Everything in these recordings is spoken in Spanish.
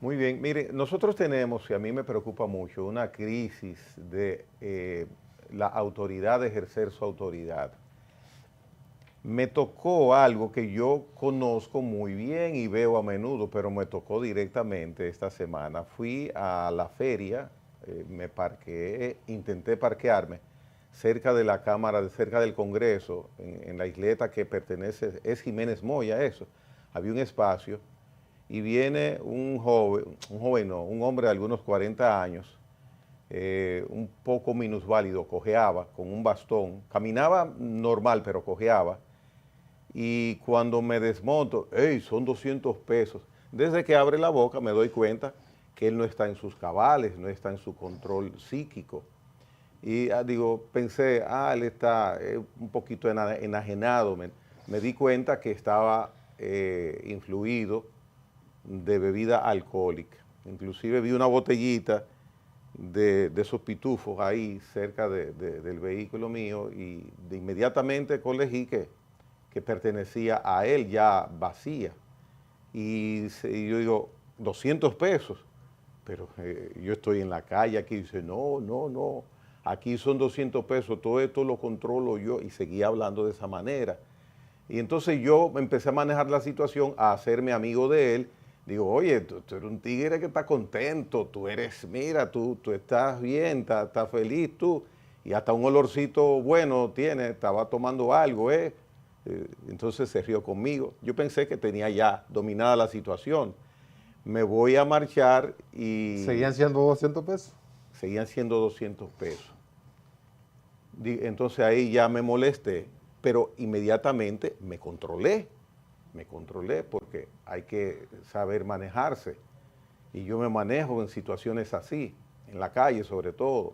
Muy bien, mire, nosotros tenemos, y a mí me preocupa mucho, una crisis de la autoridad de ejercer su autoridad. Me tocó algo que yo conozco muy bien y veo a menudo, pero me tocó directamente esta semana. Fui a la feria, me parqué, intenté parquearme cerca de la Cámara, cerca del Congreso, en la isleta que pertenece, es Jiménez Moya, eso. Había un espacio y viene un hombre de algunos 40 años, un poco minusválido, cojeaba con un bastón, caminaba normal pero cojeaba, y cuando me desmonto, hey, son 200 pesos. Desde que abre la boca me doy cuenta que él no está en sus cabales, no está en su control psíquico. Y digo, pensé, él está un poquito enajenado. Me di cuenta que estaba influido de bebida alcohólica. Inclusive vi una botellita de esos pitufos ahí cerca del vehículo mío y de inmediatamente colegí que pertenecía a él, ya vacía. Y yo digo, 200 pesos, pero yo estoy en la calle aquí, dice, no, no, no, aquí son 200 pesos, todo esto lo controlo yo, y seguía hablando de esa manera. Y entonces yo empecé a manejar la situación, a hacerme amigo de él. Digo, oye, tú eres un tigre que está contento, tú eres, mira, tú estás bien, estás feliz tú, y hasta un olorcito bueno tiene, estaba tomando algo, ¿eh? Entonces se rió conmigo. Yo pensé que tenía ya dominada la situación. Me voy a marchar y ¿Seguían siendo 200 pesos? seguían siendo 200 pesos. Entonces ahí ya me molesté, pero inmediatamente me controlé porque hay que saber manejarse. Y yo me manejo en situaciones así, en la calle sobre todo.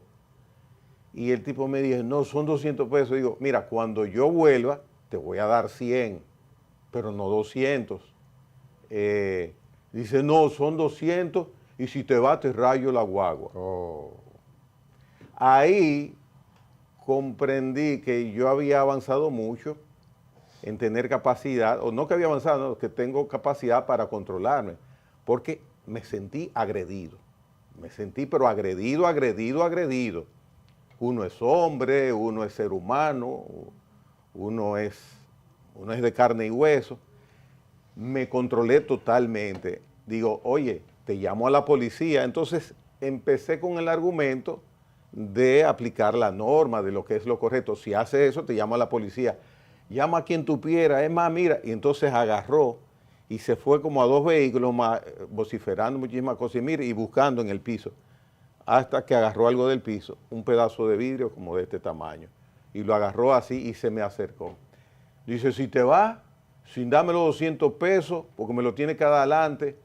Y el tipo me dice, no, son 200 pesos. Digo, mira, cuando yo vuelva, te voy a dar 100, pero no 200. Dice, no, son 200 y si te va te rayo la guagua. Oh. Ahí comprendí que yo había avanzado mucho en tener capacidad, o no que había avanzado, no, que tengo capacidad para controlarme, porque me sentí agredido. Me sentí, pero agredido, agredido, agredido. Uno es hombre, uno es ser humano, uno es de carne y hueso. Me controlé totalmente. Digo, oye, te llamo a la policía. Entonces empecé con el argumento de aplicar la norma, de lo que es lo correcto. Si hace eso, te llamo a la policía. Llama a quien tú quieras, es más, mira. Y entonces agarró y se fue como a dos vehículos más, vociferando muchísimas cosas y mire, y buscando en el piso. Hasta que agarró algo del piso, un pedazo de vidrio como de este tamaño. Y lo agarró así y se me acercó. Dice, si te vas, sin darme los 200 pesos, porque me lo tiene que dar adelante.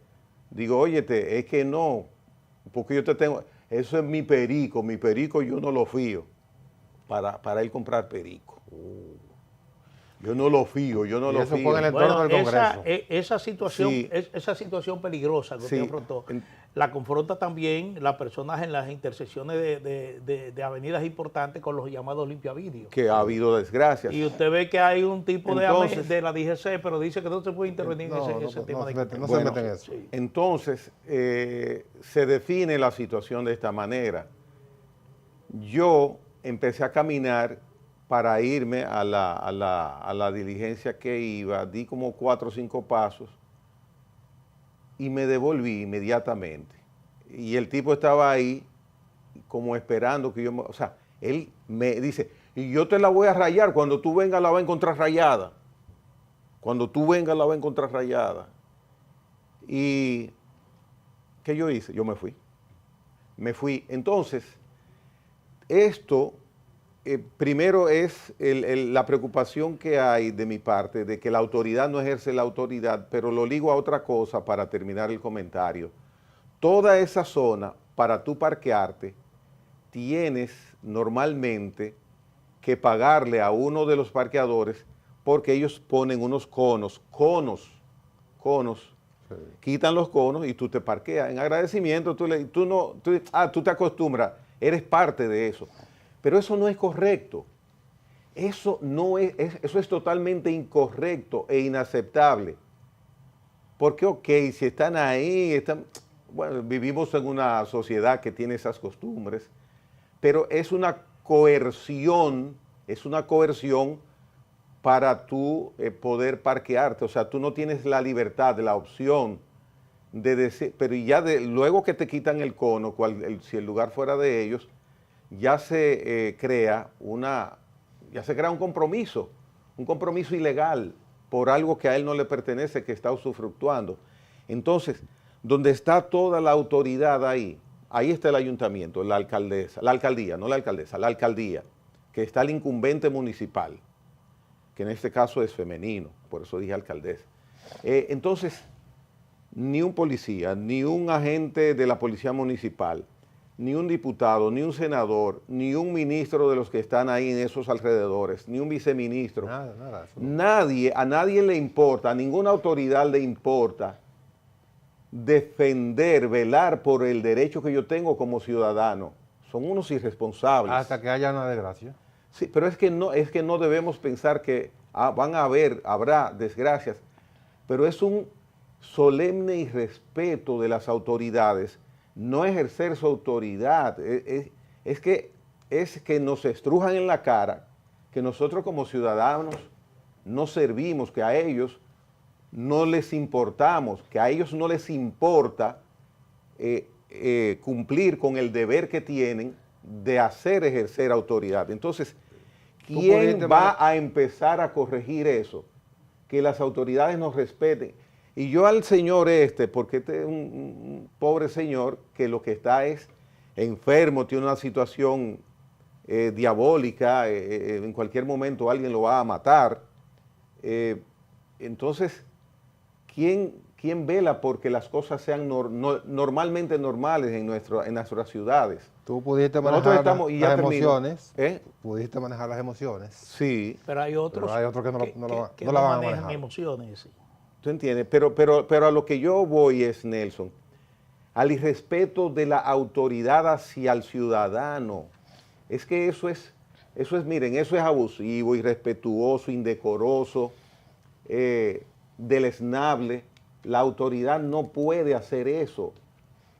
Digo, óyete, es que no, porque yo te tengo, eso es mi perico yo no lo fío para él comprar perico. Yo no lo fío, yo no Y lo eso fío. fue en el entorno del Congreso. Esa situación, Sí. esa situación peligrosa que usted Sí. afrontó, la confronta también las personas en las intersecciones de avenidas importantes con los llamados limpiavidrios. Que ha habido desgracias. Y usted ve que hay un tipo Entonces, de la DGC, pero dice que no se puede intervenir en ese tema de no se Bueno, meten en eso. Sí. Entonces, se define la situación de esta manera. Yo empecé a caminar para irme a la diligencia que iba, di como 4 o 5 pasos y me devolví inmediatamente. Y el tipo estaba ahí como esperando que yo o sea, él me dice, y yo te la voy a rayar, cuando tú vengas la vas a encontrar rayada. Cuando tú vengas la vas a encontrar rayada. Y, ¿qué yo hice? Yo me fui. Me fui. Entonces, esto, primero es la preocupación que hay de mi parte, de que la autoridad no ejerce la autoridad, pero lo ligo a otra cosa para terminar el comentario. Toda esa zona, para tú parquearte, tienes normalmente que pagarle a uno de los parqueadores porque ellos ponen unos conos, sí. Quitan los conos y tú te parqueas. En agradecimiento, tú te acostumbras, eres parte de eso. Pero eso no es correcto. Eso es totalmente incorrecto e inaceptable. Porque, ok, si están ahí, bueno, vivimos en una sociedad que tiene esas costumbres, pero es una coerción para tú poder parquearte. O sea, tú no tienes la libertad, la opción de decir, pero ya luego que te quitan el cono, si el lugar fuera de ellos, ya se crea un compromiso ilegal por algo que a él no le pertenece, que está usufructuando. Entonces, donde está toda la autoridad ahí está el ayuntamiento, la alcaldía, que está el incumbente municipal, que en este caso es femenino, por eso dije alcaldesa. Entonces, ni un policía, ni un agente de la policía municipal, ni un diputado, ni un senador, ni un ministro de los que están ahí en esos alrededores, ni un viceministro. Nada. A nadie le importa, a ninguna autoridad le importa defender, velar por el derecho que yo tengo como ciudadano. Son unos irresponsables. Hasta que haya una desgracia. Sí, pero es que no debemos pensar que habrá desgracias, pero es un solemne irrespeto de las autoridades no ejercer su autoridad. Es que nos estrujan en la cara que nosotros como ciudadanos no servimos, que a ellos no les importamos, que a ellos no les importa cumplir con el deber que tienen de ejercer autoridad. Entonces, ¿quién va a empezar a corregir eso? Que las autoridades nos respeten. Y yo al señor porque este es un pobre señor que lo que está es enfermo, tiene una situación diabólica, en cualquier momento alguien lo va a matar. Entonces, ¿quién vela porque las cosas sean normalmente normales en nuestras ciudades? Tú pudiste manejar las emociones. Pudiste manejar las emociones. Sí. Pero hay otros que no no la van a manejan manejar. emociones. Sí. ¿Tú entiendes? Pero a lo que yo voy es, Nelson, al irrespeto de la autoridad hacia el ciudadano. Es que miren, eso es abusivo, irrespetuoso, indecoroso, deleznable. La autoridad no puede hacer eso.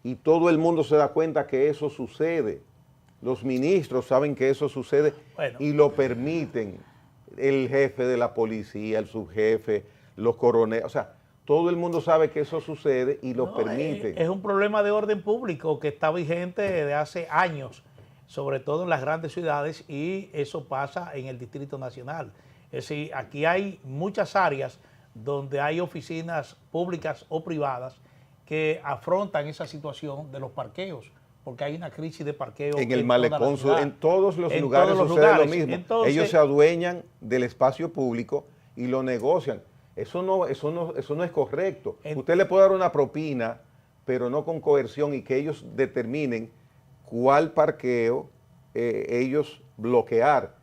Y todo el mundo se da cuenta que eso sucede. Los ministros saben que eso sucede y lo permiten. El jefe de la policía, el subjefe, los coroneles, o sea, todo el mundo sabe que eso sucede y lo permiten. Es un problema de orden público que está vigente desde hace años, sobre todo en las grandes ciudades, y eso pasa en el Distrito Nacional. Es decir, aquí hay muchas áreas donde hay oficinas públicas o privadas que afrontan esa situación de los parqueos, porque hay una crisis de parqueo. En el malecón, en todos los lugares sucede lo mismo. Entonces, ellos se adueñan del espacio público y lo negocian. Eso no es correcto. Usted le puede dar una propina, pero no con coerción, y que ellos determinen cuál parqueo ellos bloquear.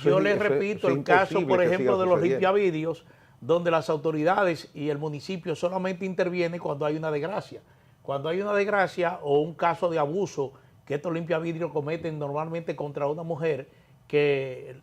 Yo les repito el caso, por ejemplo, de los limpiavidrios, donde las autoridades y el municipio solamente intervienen cuando hay una desgracia. Cuando hay una desgracia o un caso de abuso que estos limpiavidrios cometen normalmente contra una mujer que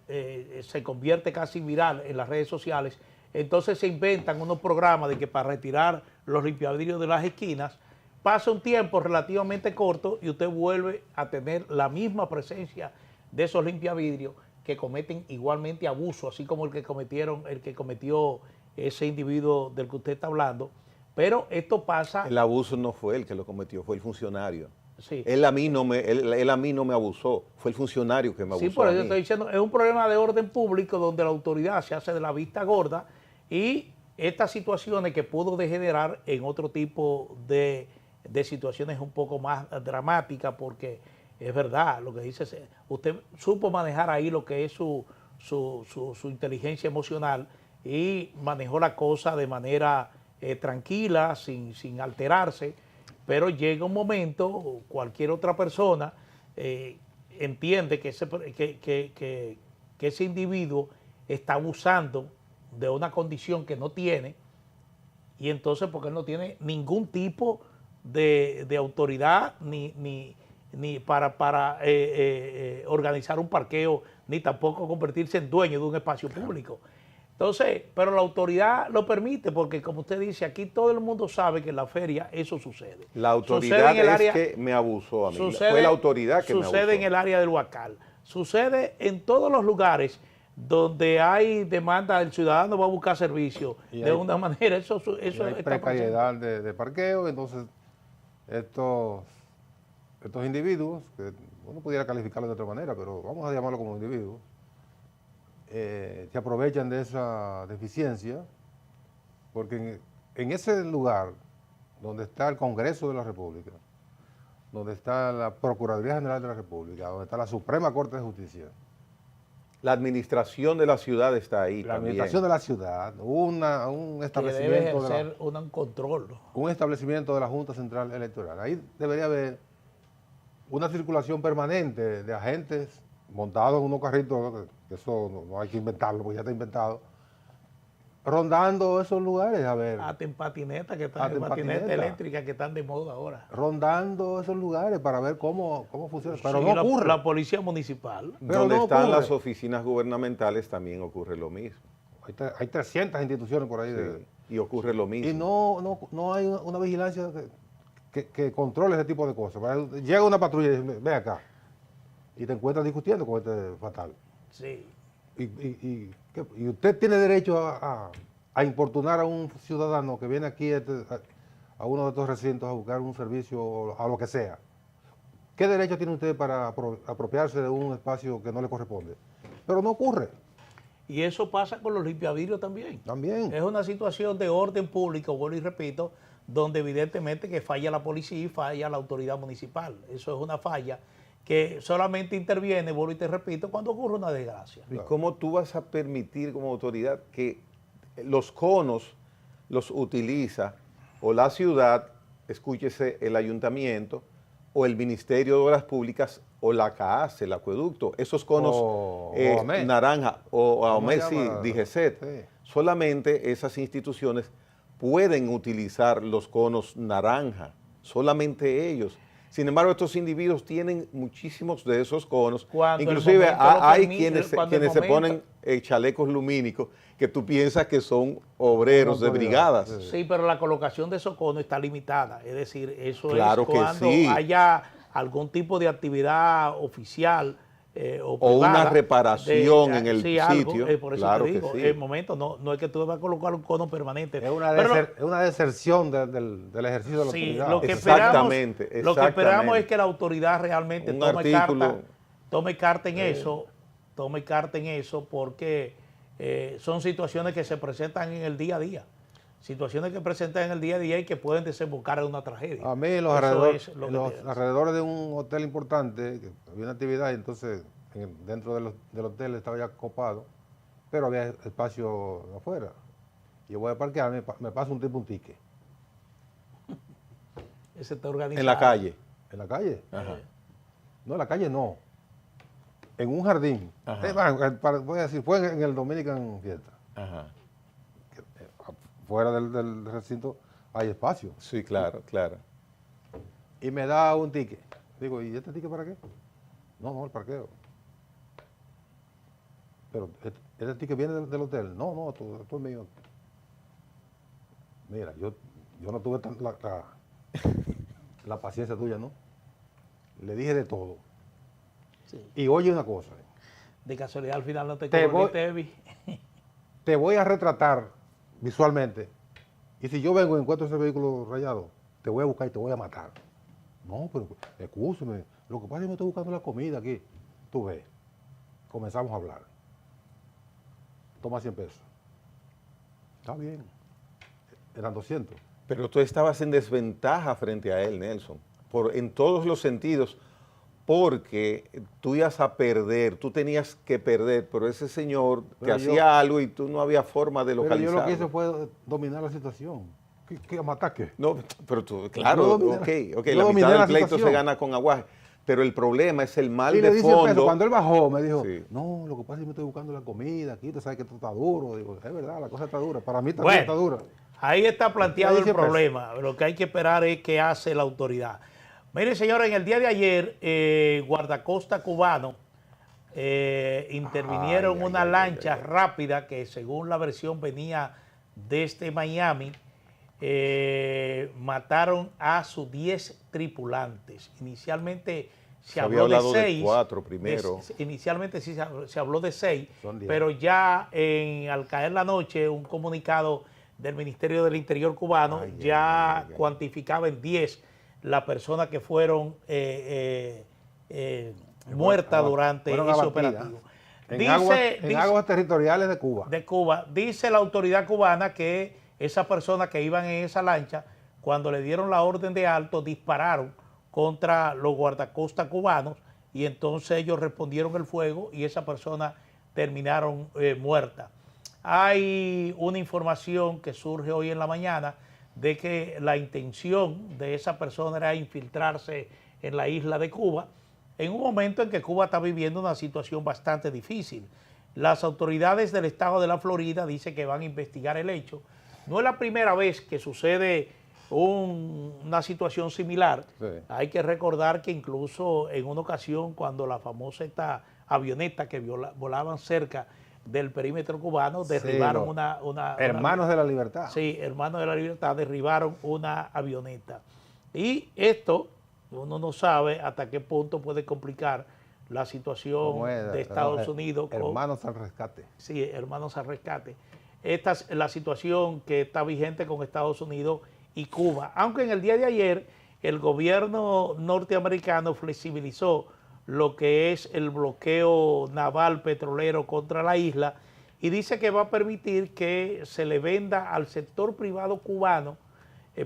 se convierte casi viral en las redes sociales, entonces se inventan unos programas de que para retirar los limpiavidrios de las esquinas pasa un tiempo relativamente corto y usted vuelve a tener la misma presencia de esos limpiavidrios que cometen igualmente abuso, así como el que cometió ese individuo del que usted está hablando. Pero esto pasa... El abuso no fue el que lo cometió, fue el funcionario. Sí. Él a mí no me abusó, fue el funcionario que me abusó. Sí, por eso estoy diciendo, es un problema de orden público donde la autoridad se hace de la vista gorda y estas situaciones que pudo degenerar en otro tipo de situaciones un poco más dramáticas, porque es verdad lo que dice, usted supo manejar ahí lo que es su inteligencia emocional y manejó la cosa de manera tranquila, sin alterarse, pero llega un momento, cualquier otra persona entiende que ese individuo está abusando de una condición que no tiene, y entonces porque él no tiene ningún tipo de autoridad ni para organizar un parqueo, ni tampoco convertirse en dueño de un espacio público. Entonces, pero la autoridad lo permite porque, como usted dice, aquí todo el mundo sabe que en la feria eso sucede. La autoridad es que me abusó a mí. Fue la autoridad que me abusó. Sucede en el área del Huacal. Sucede en todos los lugares donde hay demanda, el ciudadano va a buscar servicio de una manera. Eso hay precariedad de parqueo, entonces estos individuos, que uno pudiera calificarlos de otra manera, pero vamos a llamarlo como individuos, se aprovechan de esa deficiencia, porque en ese lugar donde está el Congreso de la República, donde está la Procuraduría General de la República, donde está la Suprema Corte de Justicia, la administración de la ciudad está ahí. La administración de la ciudad, un establecimiento que debe ejercer un control. Un establecimiento de la Junta Central Electoral. Ahí debería haber una circulación permanente de agentes montados en unos carritos, que eso no hay que inventarlo, porque ya está inventado, rondando esos lugares, a ver. Hasta en patinetas, que están en patinetas eléctricas que están de moda ahora. Rondando esos lugares para ver cómo funciona. Pero sí, no ocurre. La policía municipal. Pero donde están las oficinas gubernamentales también ocurre lo mismo. Hay 300 instituciones por ahí. Sí, y ocurre lo mismo. Y no hay una vigilancia que controle ese tipo de cosas. Llega una patrulla y dice, ve acá. Y te encuentras discutiendo con este fatal. Sí. Y usted tiene derecho a importunar a un ciudadano que viene aquí a uno de estos recintos a buscar un servicio, a lo que sea. ¿Qué derecho tiene usted para apropiarse de un espacio que no le corresponde? Pero no ocurre. Y eso pasa con los limpiavidrios también. También. Es una situación de orden público, vuelvo y repito, donde evidentemente que falla la policía y falla la autoridad municipal. Eso es una falla que solamente interviene, vuelvo y te repito, cuando ocurre una desgracia. ¿Y cómo tú vas a permitir como autoridad que los conos los utiliza o la ciudad, escúchese el ayuntamiento, o el Ministerio de Obras Públicas, o la CAACE, el acueducto, esos conos naranja, o AOMESI, DGCET, sí. Solamente esas instituciones pueden utilizar los conos naranja, solamente ellos. Sin embargo, estos individuos tienen muchísimos de esos conos. Inclusive hay quienes se ponen chalecos lumínicos que tú piensas que son obreros de brigadas. Sí, pero la colocación de esos conos está limitada. Es decir, eso claro es cuando haya algún tipo de actividad oficial o privada, una reparación en el sitio. Por eso claro te digo, que sí. en el momento no es que tú vas a colocar un cono permanente. Es una deserción del ejercicio de la autoridad. Lo que exactamente. Lo que esperamos es que la autoridad realmente tome carta en eso, porque son situaciones que se presentan en el día a día. Situaciones que presentan en el día a día y que pueden desembocar en una tragedia. A mí, en los alrededores de un hotel importante, que había una actividad, y entonces dentro del hotel estaba ya copado, pero había espacio afuera. Yo voy a parquear, me pasa un tipo un ticket. Ese está organizado. ¿En la calle? ¿En la calle? Ajá. No, en la calle no. En un jardín. Voy a decir, fue en el Dominican Fiesta. Ajá. Fuera del recinto hay espacio. Sí, claro, claro. Y me da un ticket. Digo, ¿y este ticket para qué? No, el parqueo. Pero este ticket viene del hotel. No, esto es mío. Mira, yo no tuve la paciencia tuya, ¿no? Le dije de todo. Sí. Y oye una cosa. De casualidad al final no te voy a retratar visualmente, y si yo vengo y encuentro ese vehículo rayado, te voy a buscar y te voy a matar. No, pero excúseme, lo que pasa es que me estoy buscando la comida aquí. Tú ves, comenzamos a hablar. Toma 100 pesos. Está bien, eran 200. Pero tú estabas en desventaja frente a él, Nelson, en todos los sentidos, porque tú ibas a perder, tú tenías que perder, pero ese señor te hacía algo y tú no había forma de localizarlo. Pero yo lo que hice fue dominar la situación. ¿Qué matar qué? No, pero tú, claro, la mitad del pleito se gana con aguaje, pero el problema es el mal de fondo. Cuando él bajó me dijo, no, lo que pasa es que me estoy buscando la comida aquí, tú sabes que esto está duro. Digo, es verdad, la cosa está dura, para mí también está dura. Ahí está planteado el problema, lo que hay que esperar es qué hace la autoridad. Mire, señores, en el día de ayer, guardacosta cubano intervinieron una lancha rápida que según la versión venía desde Miami. Mataron a sus 10 tripulantes. Inicialmente se habló de 6. De 4 primero. Inicialmente sí se habló de 6, pero ya al caer la noche un comunicado del Ministerio del Interior cubano cuantificaba en 10 las personas que fueron muertas durante ese operativo. En aguas territoriales de Cuba. De Cuba. Dice la autoridad cubana que esas personas que iban en esa lancha, cuando le dieron la orden de alto, dispararon contra los guardacostas cubanos y entonces ellos respondieron el fuego y esas personas terminaron muertas. Hay una información que surge hoy en la mañana de que la intención de esa persona era infiltrarse en la isla de Cuba en un momento en que Cuba está viviendo una situación bastante difícil. Las autoridades del estado de la Florida dicen que van a investigar el hecho. No es la primera vez que sucede una situación similar. Sí. Hay que recordar que incluso en una ocasión cuando la famosa esta avioneta que volaban cerca del perímetro cubano derribaron Hermanos de la Libertad. Sí, Hermanos de la Libertad derribaron una avioneta. Y esto uno no sabe hasta qué punto puede complicar la situación de Estados Unidos. Hermanos al rescate. Sí, hermanos al rescate. Esta es la situación que está vigente con Estados Unidos y Cuba. Aunque en el día de ayer el gobierno norteamericano flexibilizó lo que es el bloqueo naval petrolero contra la isla y dice que va a permitir que se le venda al sector privado cubano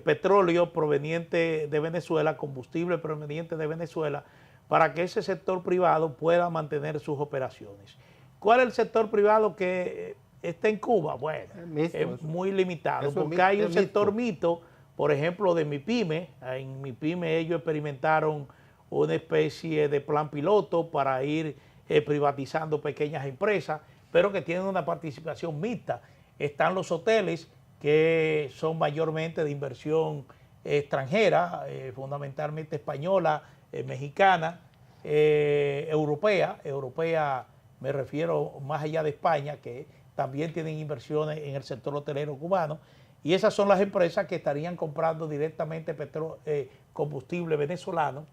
petróleo proveniente de Venezuela, combustible proveniente de Venezuela, para que ese sector privado pueda mantener sus operaciones. ¿Cuál es el sector privado que está en Cuba? Bueno, es muy limitado, porque hay un sector mixto, por ejemplo, de MIPYME. En MIPYME ellos experimentaron una especie de plan piloto para ir privatizando pequeñas empresas, pero que tienen una participación mixta. Están los hoteles, que son mayormente de inversión extranjera, fundamentalmente española, mexicana, europea me refiero más allá de España, que también tienen inversiones en el sector hotelero cubano, y esas son las empresas que estarían comprando directamente combustible venezolano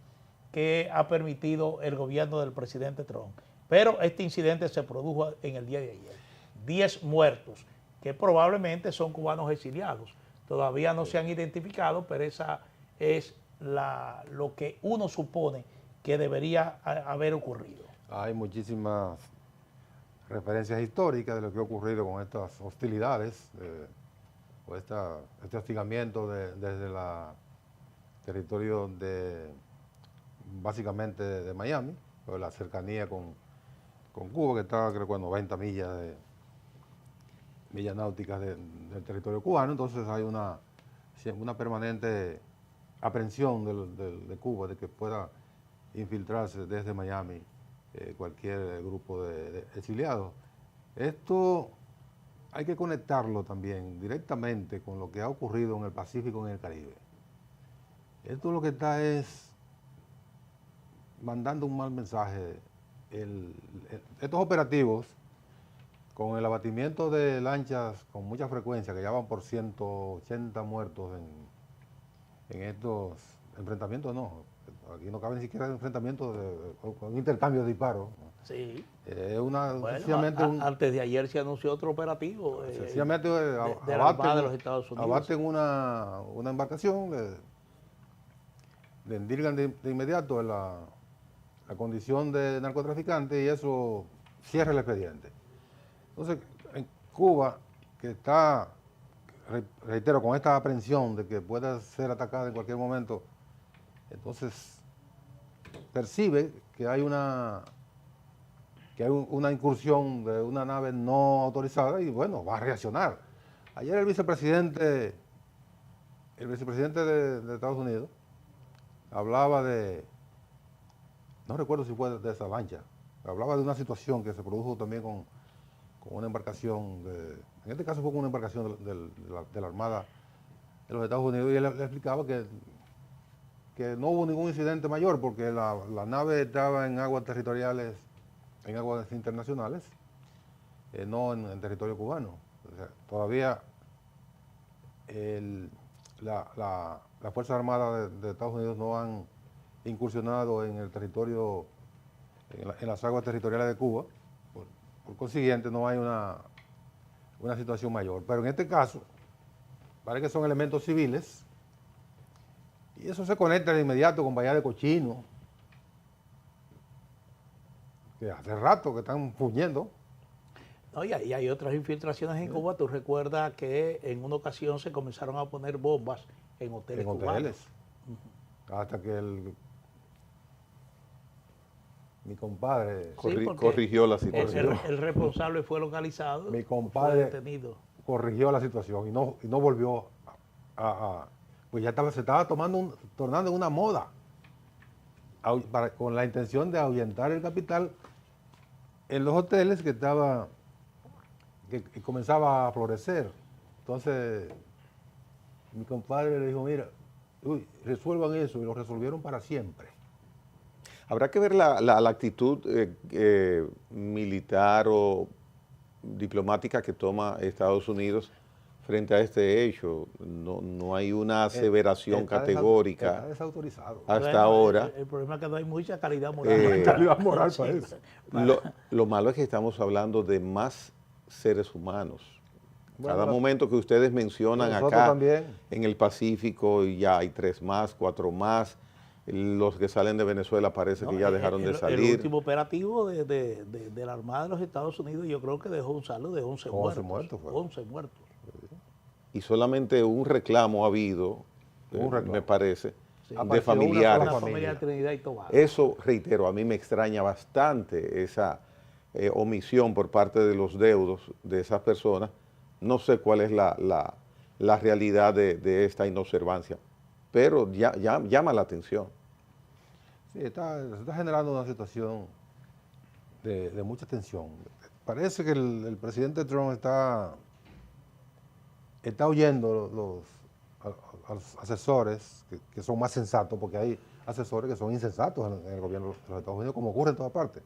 que ha permitido el gobierno del presidente Trump. Pero este incidente se produjo en el día de ayer. 10 muertos, que probablemente son cubanos exiliados. Todavía no se han identificado, pero esa es lo que uno supone que debería haber ocurrido. Hay muchísimas referencias históricas de lo que ha ocurrido con estas hostilidades, o este hostigamiento desde el territorio básicamente de Miami, o la cercanía con Cuba, que está creo que a 90 millas náuticas del territorio cubano. Entonces hay una permanente aprensión de Cuba de que pueda infiltrarse desde Miami cualquier grupo de exiliados. Esto hay que conectarlo también directamente con lo que ha ocurrido en el Pacífico y en el Caribe. Esto lo que está es mandando un mal mensaje. Estos operativos, con el abatimiento de lanchas con mucha frecuencia, que ya van por 180 muertos en estos enfrentamientos, aquí no cabe ni siquiera enfrentamientos con intercambio de disparos. Sí. Antes de ayer se anunció otro operativo. Sencillamente de la Armada de los Estados Unidos. Abaten una embarcación, le indican de inmediato la condición de narcotraficante y eso cierra el expediente. Entonces, en Cuba, que está, reitero, con esta aprehensión de que pueda ser atacada en cualquier momento, entonces percibe que hay una incursión de una nave no autorizada y bueno, va a reaccionar. Ayer el vicepresidente de Estados Unidos hablaba no recuerdo si fue de esa lancha, hablaba de una situación que se produjo también con una embarcación, en este caso fue con una embarcación de la Armada de los Estados Unidos, y él le explicaba que no hubo ningún incidente mayor porque la nave estaba en aguas territoriales en aguas internacionales, no en territorio cubano. O sea, todavía las Fuerzas Armadas de Estados Unidos no han incursionado en el territorio, en las aguas territoriales de Cuba. Por consiguiente, no hay una situación mayor. Pero en este caso, parece que son elementos civiles y eso se conecta de inmediato con Bahía de Cochino, que hace rato que están fuñendo. No, y hay otras infiltraciones en Cuba. Tú recuerdas que en una ocasión se comenzaron a poner bombas en hoteles cubanos. Hasta que mi compadre corrigió la situación. El responsable fue localizado. Mi compadre fue detenido. Corrigió la situación y no volvió pues ya se estaba tornando en una moda con la intención de ahuyentar el capital en los hoteles que comenzaba a florecer. Entonces mi compadre le dijo, mira, resuelvan eso, y lo resolvieron para siempre. Habrá que ver la actitud militar o diplomática que toma Estados Unidos frente a este hecho. No hay una aseveración categórica. Está desautorizado. Hasta ahora. El problema es que no hay mucha calidad moral. Calidad moral para eso. Lo malo es que estamos hablando de más seres humanos. Bueno, cada momento que ustedes mencionan acá también, en el Pacífico, ya hay 3 más, 4 más. Los que salen de Venezuela parece que ya dejaron de salir. El último operativo de la Armada de los Estados Unidos, yo creo que dejó un saldo de 11 muertos. 11 muertos. Y solamente un reclamo ha habido, me parece, Sí. de familiares. Una familia de Trinidad y Tobago. Eso, reitero, a mí me extraña bastante esa omisión por parte de los deudos de esas personas. No sé cuál es la realidad de esta inobservancia, pero llama la atención. Sí, se está generando una situación de mucha tensión. Parece que el presidente Trump está oyendo a los asesores que son más sensatos, porque hay asesores que son insensatos en el gobierno de los Estados Unidos, como ocurre en todas partes.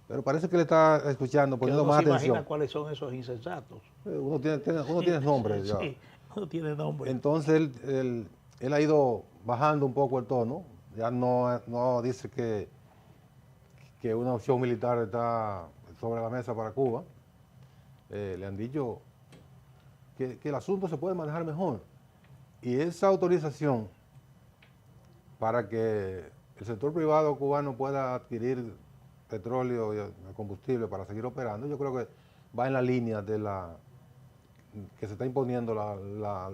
Pero parece que le está escuchando, poniendo más atención. ¿Se imagina cuáles son esos insensatos? Uno tiene nombres ya. Sí, uno tiene nombres. Entonces él ha ido bajando un poco el tono. Ya no dice que una opción militar está sobre la mesa para Cuba. Le han dicho que el asunto se puede manejar mejor. Y esa autorización para que el sector privado cubano pueda adquirir petróleo y combustible para seguir operando, yo creo que va en la línea de que se está imponiendo la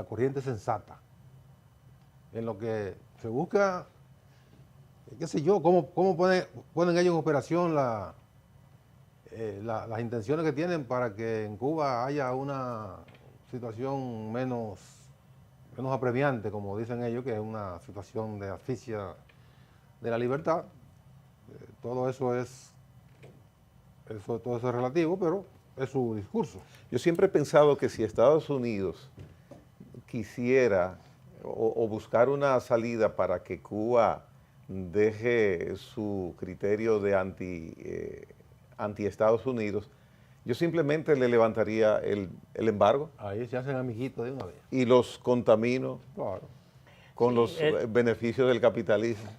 corriente sensata, en lo que se busca, qué sé yo, cómo ponen ellos en operación las intenciones que tienen para que en Cuba haya una situación menos apremiante, como dicen ellos, que es una situación de asfixia de la libertad. Todo eso es relativo, pero es su discurso. Yo siempre he pensado que si Estados Unidos quisiera o buscar una salida para que Cuba deje su criterio de anti Estados Unidos, yo simplemente le levantaría el embargo. Ahí se hacen amiguitos de una vez. Y los contamino Claro. con los beneficios del capitalismo.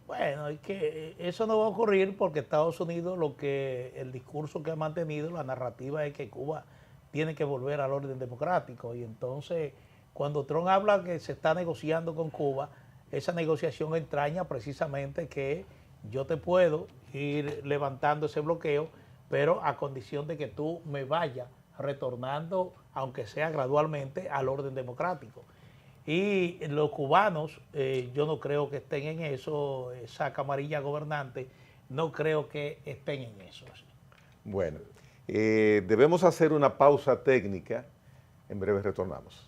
Bueno, es que eso no va a ocurrir porque Estados Unidos, el discurso que ha mantenido, la narrativa es que Cuba tiene que volver al orden democrático. Y entonces, cuando Trump habla que se está negociando con Cuba, esa negociación entraña precisamente que yo te puedo ir levantando ese bloqueo, pero a condición de que tú me vayas retornando, aunque sea gradualmente, al orden democrático. Y los cubanos, yo no creo que estén en eso, esa camarilla gobernante, no creo que estén en eso. Bueno, debemos hacer una pausa técnica, en breve retornamos.